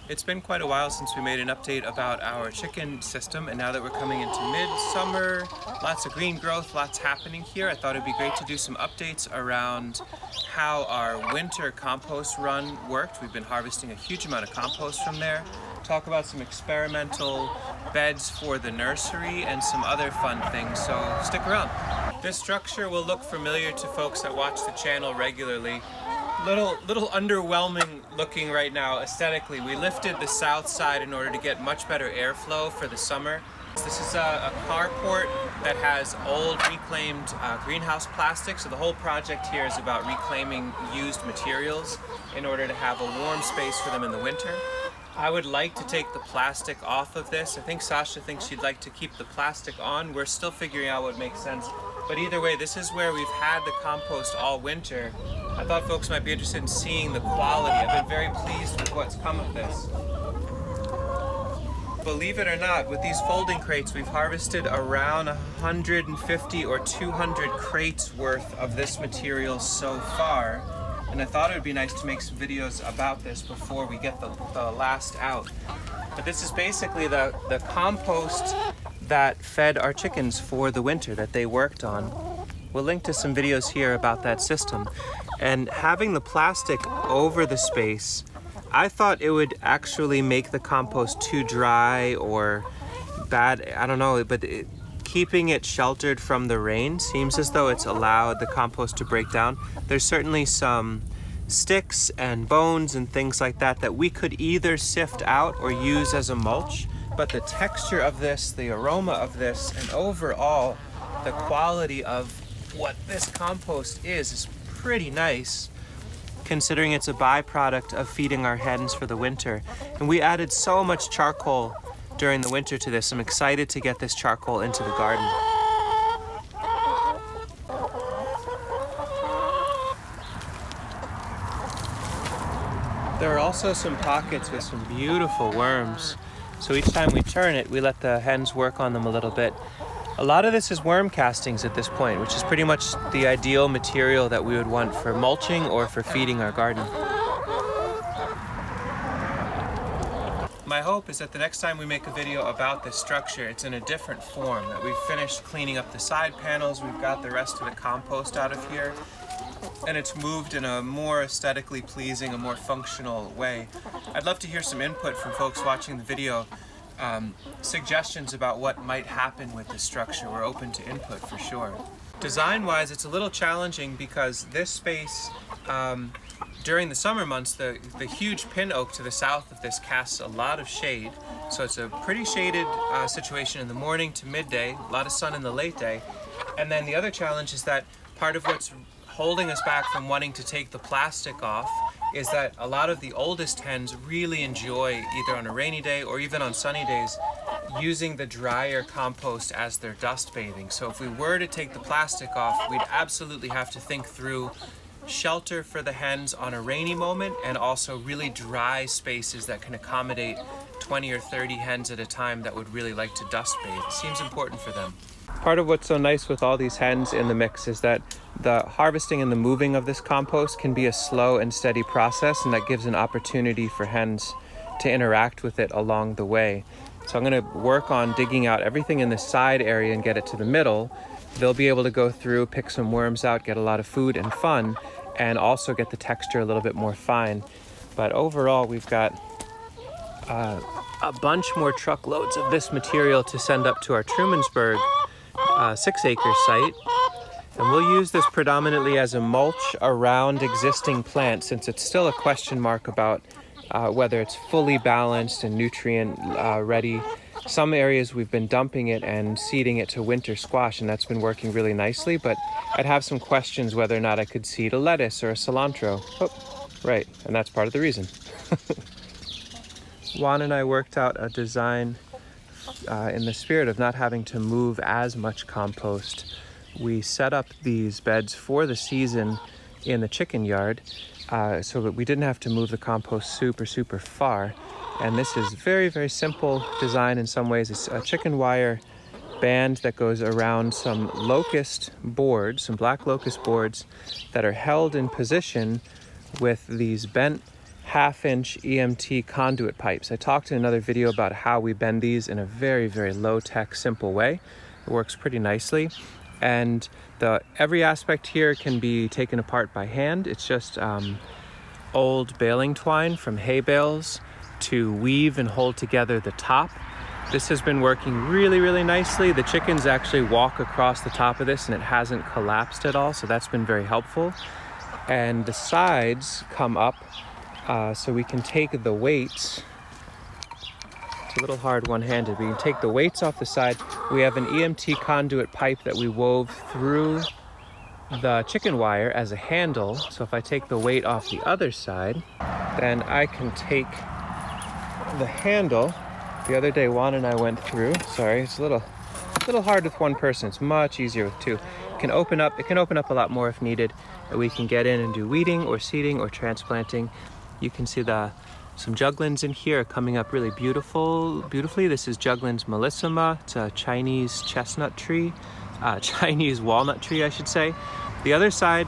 It's been quite a while since we made an update about our chicken system, and now that we're coming into midsummer, lots of green growth, lots happening here, I thought it'd be great to do some updates around how our winter compost run worked. We've been harvesting a huge amount of compost from there, talk about some experimental beds for the nursery and some other fun things, so stick around. This structure will look familiar to folks that watch the channel regularly. Little underwhelming looking right now aesthetically. We lifted the south side in order to get much better airflow for the summer. This is a carport that has old reclaimed greenhouse plastic, so the whole project here is about reclaiming used materials in order to have a warm space for them in the winter. I would like to take the plastic off of this. I think Sasha thinks she'd like to keep the plastic on. We're still figuring out what makes sense. But either way, this is where we've had the compost all winter. I thought folks might be interested in seeing the quality. I've been very pleased with what's come of this. Believe it or not, with these folding crates, we've harvested around 150 or 200 crates worth of this material so far. And I thought it would be nice to make some videos about this before we get the last out. But this is basically the compost that fed our chickens for the winter that they worked on. We'll link to some videos here about that system. And having the plastic over the space, I thought it would actually make the compost too dry or bad, I don't know, but keeping it sheltered from the rain seems as though it's allowed the compost to break down. There's certainly some sticks and bones and things like that that we could either sift out or use as a mulch, but the texture of this, the aroma of this, and overall the quality of what this compost is pretty nice, considering it's a byproduct of feeding our hens for the winter. And we added so much charcoal during the winter to this. I'm excited to get this charcoal into the garden. There are also some pockets with some beautiful worms. So each time we turn it, we let the hens work on them a little bit. A lot of this is worm castings at this point, which is pretty much the ideal material that we would want for mulching or for feeding our garden. My hope is that the next time we make a video about this structure, it's in a different form, that we've finished cleaning up the side panels, we've got the rest of the compost out of here, and it's moved in a more aesthetically pleasing, a more functional way. I'd love to hear some input from folks watching the video, suggestions about what might happen with this structure. We're open to input for sure. Design-wise, it's a little challenging because this space, during the summer months, the huge pin oak to the south of this casts a lot of shade. So it's a pretty shaded situation in the morning to midday, a lot of sun in the late day. And then the other challenge is that part of what's holding us back from wanting to take the plastic off is that a lot of the oldest hens really enjoy, either on a rainy day or even on sunny days, using the drier compost as their dust bathing. So if we were to take the plastic off, we'd absolutely have to think through shelter for the hens on a rainy moment and also really dry spaces that can accommodate 20 or 30 hens at a time that would really like to dust bathe. It seems important for them. Part of what's so nice with all these hens in the mix is that the harvesting and the moving of this compost can be a slow and steady process, and that gives an opportunity for hens to interact with it along the way. So I'm going to work on digging out everything in the side area and get it to the middle. They'll be able to go through, pick some worms out, get a lot of food and fun, and also get the texture a little bit more fine. But overall, we've got a bunch more truckloads of this material to send up to our Trumansburg 6-acre site. And we'll use this predominantly as a mulch around existing plants, since it's still a question mark about whether it's fully balanced and nutrient ready. Some areas we've been dumping it and seeding it to winter squash, and that's been working really nicely, but I'd have some questions whether or not I could seed a lettuce or a cilantro. Oh, right, and that's part of the reason. Juan and I worked out a design in the spirit of not having to move as much compost. We set up these beds for the season in the chicken yard so that we didn't have to move the compost super far. And this is very, very simple design in some ways. It's a chicken wire band that goes around some locust boards, some black locust boards that are held in position with these bent 1/2-inch EMT conduit pipes. I talked in another video about how we bend these in a very, very low-tech, simple way. It works pretty nicely. And every aspect here can be taken apart by hand. It's just old baling twine from hay bales to weave and hold together the top. This has been working really, really nicely. The chickens actually walk across the top of this and it hasn't collapsed at all, so that's been very helpful. And the sides come up so we can take the weights. It's a little hard one-handed. We can take the weights off the side. We have an EMT conduit pipe that we wove through the chicken wire as a handle. So if I take the weight off the other side, then I can take the handle. The other day Juan and I went through, sorry, it's a little hard with one person. It's much easier with two. It can open up a lot more if needed. We can get in and do weeding or seeding or transplanting. You can see some juglans in here coming up really beautifully. This is Juglans mellissima. It's a Chinese chestnut tree, Chinese walnut tree, I should say. The other side,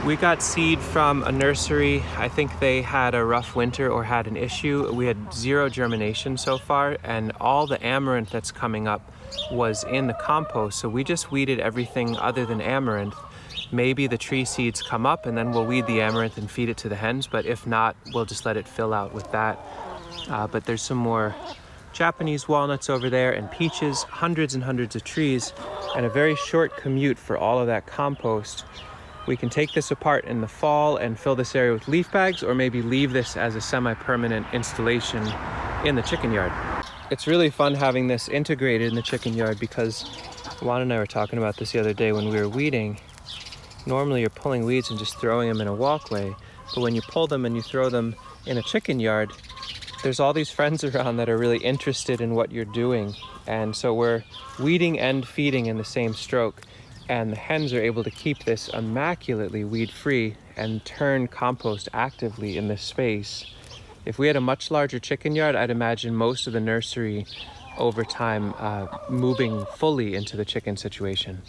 we got seed from a nursery. I think they had a rough winter or had an issue. We had 0 germination so far, and all the amaranth that's coming up was in the compost. So we just weeded everything other than amaranth. Maybe the tree seeds come up and then we'll weed the amaranth and feed it to the hens, but if not, we'll just let it fill out with that. But there's some more Japanese walnuts over there and peaches, hundreds and hundreds of trees, and a very short commute for all of that compost. We can take this apart in the fall and fill this area with leaf bags, or maybe leave this as a semi-permanent installation in the chicken yard. It's really fun having this integrated in the chicken yard because Juan and I were talking about this the other day when we were weeding. Normally you're pulling weeds and just throwing them in a walkway, but when you pull them and you throw them in a chicken yard, there's all these friends around that are really interested in what you're doing. And so we're weeding and feeding in the same stroke, and the hens are able to keep this immaculately weed-free and turn compost actively in this space. If we had a much larger chicken yard, I'd imagine most of the nursery over time moving fully into the chicken situation.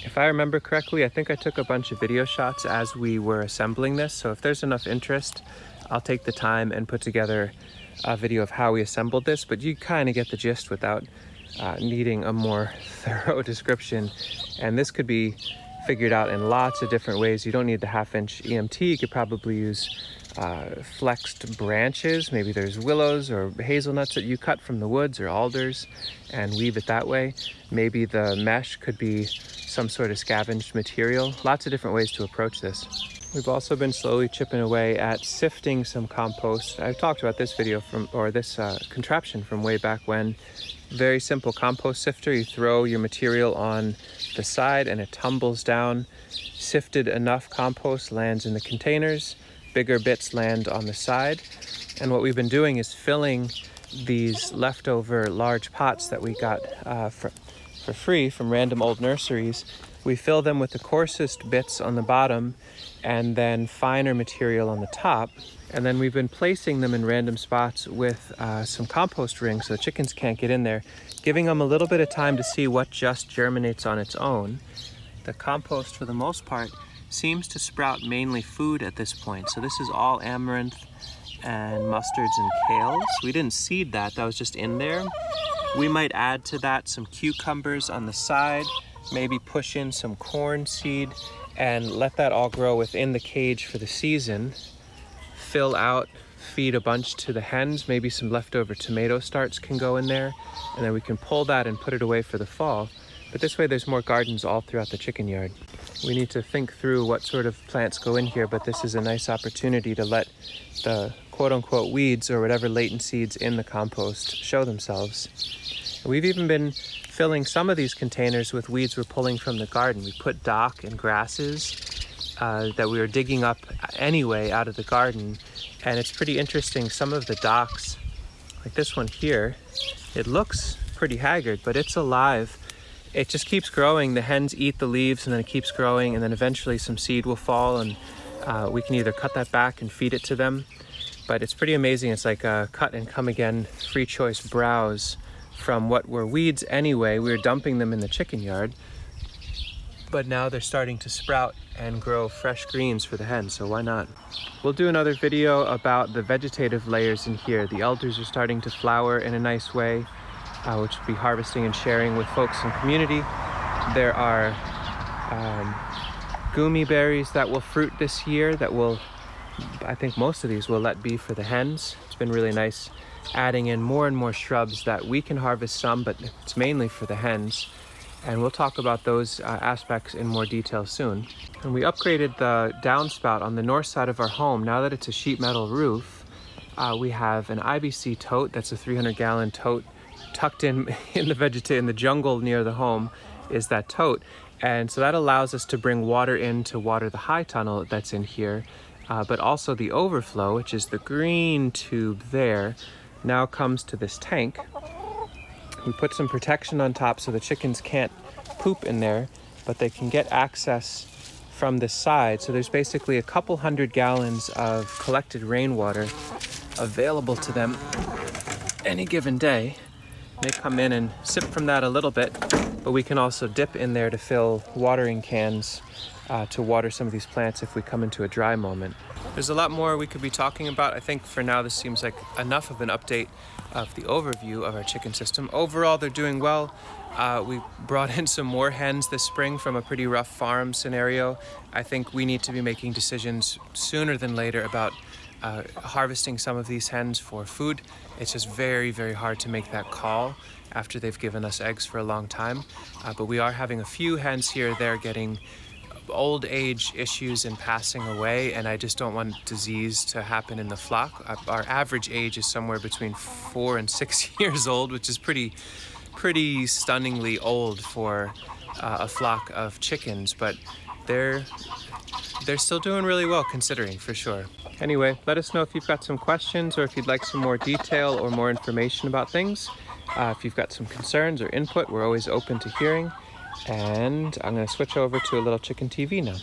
If I remember correctly, I think I took a bunch of video shots as we were assembling this, so if there's enough interest, I'll take the time and put together a video of how we assembled this, but you kind of get the gist without needing a more thorough description. And this could be figured out in lots of different ways. You don't need the 1/2-inch EMT. You could probably use flexed branches. Maybe there's willows or hazelnuts that you cut from the woods, or alders, and weave it that way. Maybe the mesh could be some sort of scavenged material. Lots of different ways to approach this. We've also been slowly chipping away at sifting some compost. I've talked about this video this contraption from way back when. Very simple compost sifter. You throw your material on the side and it tumbles down. Sifted enough compost lands in the containers. Bigger bits land on the side. And what we've been doing is filling these leftover large pots that we got for free from random old nurseries. We fill them with the coarsest bits on the bottom and then finer material on the top. And then we've been placing them in random spots with some compost rings so the chickens can't get in there, giving them a little bit of time to see what just germinates on its own. The compost, for the most part, seems to sprout mainly food at this point. So this is all amaranth and mustards and kales. We didn't seed that, that was just in there. We might add to that some cucumbers on the side, maybe push in some corn seed and let that all grow within the cage for the season. Fill out, feed a bunch to the hens, maybe some leftover tomato starts can go in there, and then we can pull that and put it away for the fall. But this way there's more gardens all throughout the chicken yard. We need to think through what sort of plants go in here, but this is a nice opportunity to let the quote-unquote weeds or whatever latent seeds in the compost show themselves. We've even been filling some of these containers with weeds we're pulling from the garden. We put dock and grasses that we were digging up anyway out of the garden, and it's pretty interesting. Some of the docks, like this one here, it looks pretty haggard, but it's alive. It just keeps growing. The hens eat the leaves and then it keeps growing, and then eventually some seed will fall, and we can either cut that back and feed it to them. But it's pretty amazing. It's like a cut and come again, free choice browse from what were weeds anyway. We were dumping them in the chicken yard. but now they're starting to sprout and grow fresh greens for the hens, so why not? We'll do another video about the vegetative layers in here. The elders are starting to flower in a nice way, which we'll be harvesting and sharing with folks in the community. There are gummy berries that will fruit this year that will, I think most of these will let be for the hens. It's been really nice adding in more and more shrubs that we can harvest some, but it's mainly for the hens. And we'll talk about those aspects in more detail soon. And we upgraded the downspout on the north side of our home. Now that it's a sheet metal roof, we have an IBC tote. That's a 300-gallon tote tucked in the jungle near the home is that tote. And so that allows us to bring water in to water the high tunnel that's in here. But also the overflow, which is the green tube there, now comes to this tank. We put some protection on top so the chickens can't poop in there, but they can get access from the side. So there's basically a couple 100 gallons of collected rainwater available to them any given day. They come in and sip from that a little bit, but we can also dip in there to fill watering cans to water some of these plants if we come into a dry moment. There's a lot more we could be talking about. I think for now this seems like enough of an update of the overview of our chicken system. Overall, they're doing well. We brought in some more hens this spring from a pretty rough farm scenario. I think we need to be making decisions sooner than later about harvesting some of these hens for food. It's just very, very hard to make that call after they've given us eggs for a long time. But we are having a few hens here or there getting old age issues and passing away, and I just don't want disease to happen in the flock. Our average age is somewhere between 4 and 6 years old, which is pretty stunningly old for a flock of chickens, but they're still doing really well considering, for sure. Anyway, let us know if you've got some questions or if you'd like some more detail or more information about things. If you've got some concerns or input, we're always open to hearing. And I'm going to switch over to a little chicken TV now.